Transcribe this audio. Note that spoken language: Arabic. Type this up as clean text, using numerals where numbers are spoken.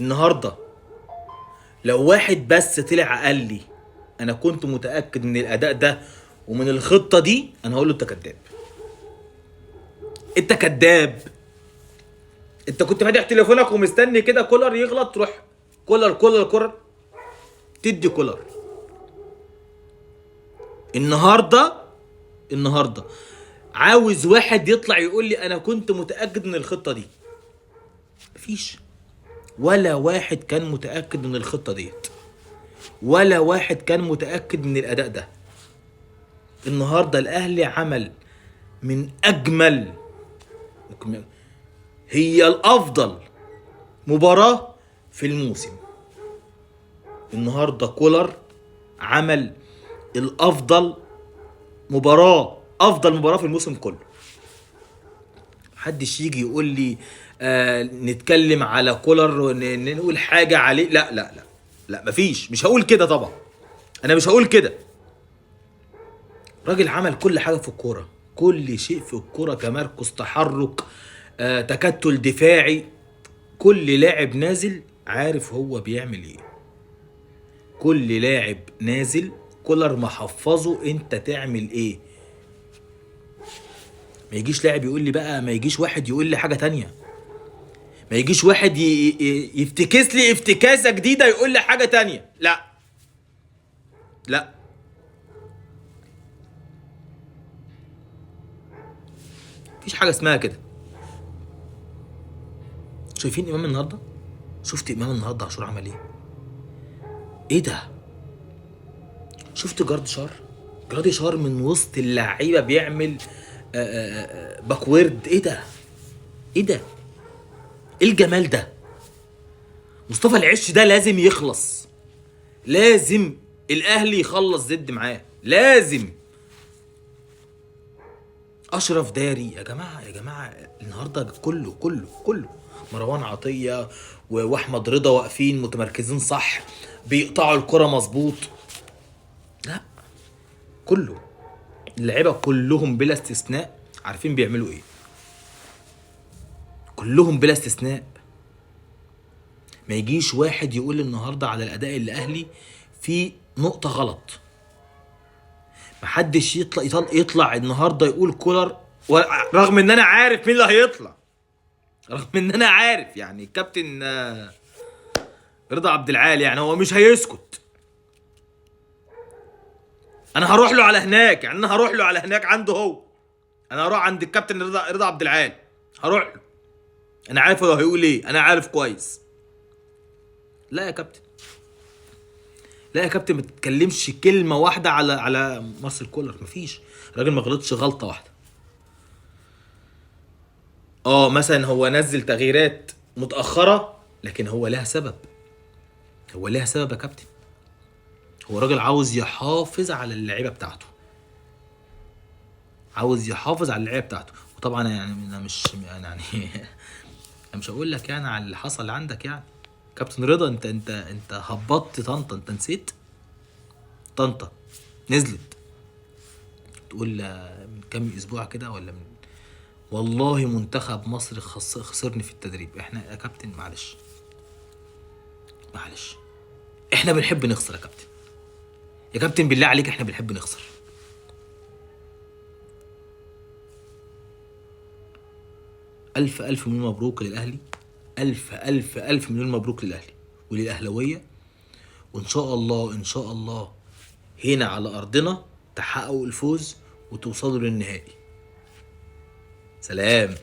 النهارده لو واحد بس طلع قال لي انا كنت متاكد من الاداء ده ومن الخطه دي، انا هقول له انت كذاب. انت كذاب. انت كنت فاتح تليفونك ومستني كده كولر يغلط تروح كولر كولر كولر تدي كولر. النهارده عاوز واحد يطلع يقول لي انا كنت متاكد من الخطه دي. مفيش ولا واحد كان متاكد من الخطه ديت، ولا واحد كان متاكد من الاداء ده. النهارده الاهلي عمل من اجمل، هي الافضل مباراه في الموسم. النهارده كولر عمل الافضل افضل مباراه في الموسم كله. محدش يجي يقول لي نتكلم على كولر ونقول حاجه عليه. لا لا لا لا، مفيش. مش هقول كده طبعا، انا مش هقول كده. راجل عمل كل حاجه في الكوره، كل شيء في الكوره، تمركز، تحرك، تكتل دفاعي. كل لاعب نازل عارف هو بيعمل ايه. كل لاعب نازل كولر محفظه انت تعمل ايه. ما يجيش لاعب يقول لي بقى، ما يجيش واحد يقول لي حاجه تانية، ما يجيش واحد يفتكس لي افتكاسه جديده يقول لي حاجه تانية. لا لا، مفيش حاجه اسمها كده. شايفين امام النهارده؟ شفت امام النهارده عاشور عمل ايه؟ ايه ده؟ شفت جارد شار من وسط اللعيبه بيعمل باكورد. ايه ده؟ ايه ده؟ ايه الجمال ده؟ مصطفى العش ده لازم يخلص، لازم الاهلي يخلص زد معاه، لازم. اشرف داري يا جماعه، يا جماعه النهارده كله مروان عطيه واحمد رضا واقفين متمركزين صح، بيقطعوا الكره مظبوط. لا، كله اللعيبه كلهم بلا استثناء عارفين بيعملوا ايه، كلهم بلا استثناء. ما يجيش واحد يقول النهارده على الاداء الاهلي في نقطه غلط. محدش يطلع النهارده يقول كولر، رغم ان انا عارف مين اللي هيطلع، رغم ان انا عارف يعني الكابتن رضا عبد العال يعني هو مش هيسكت. انا هروح له على هناك، يعني انا هروح له على هناك عنده هو. انا هروح عند الكابتن رضا عبد العال، هروح له. انا عارف هو هيقول ايه، انا عارف كويس. لا يا كابتن، لا يا كابتن، ما تتكلمش كلمه واحده على مارسيل كولر. مفيش. الراجل ما غلطش غلطه واحده. مثلا هو نزل تغييرات متاخره، لكن هو لها سبب. هو لها سبب يا كابتن. هو راجل عاوز يحافظ على اللعيبه بتاعته، عاوز يحافظ على اللعيبه بتاعته. وطبعا يعني انا مش يعني انا مش هقول لك يعني على اللي حصل عندك. يعني كابتن رضا، انت هبطت طنطا، انت نسيت طنطا نزلت تقول من كام اسبوع كده ولا من، والله منتخب مصر خسرني في التدريب. احنا يا كابتن معلش، احنا بنحب نخسر يا كابتن. يا كابتن بالله عليك احنا بنحب نخسر. الف الف مليون مبروك للاهلي، الف الف الف مليون مبروك للاهلي وللاهلاويه. وان شاء الله ان شاء الله هنا على ارضنا تحققوا الفوز وتوصلوا للنهائي. سلام.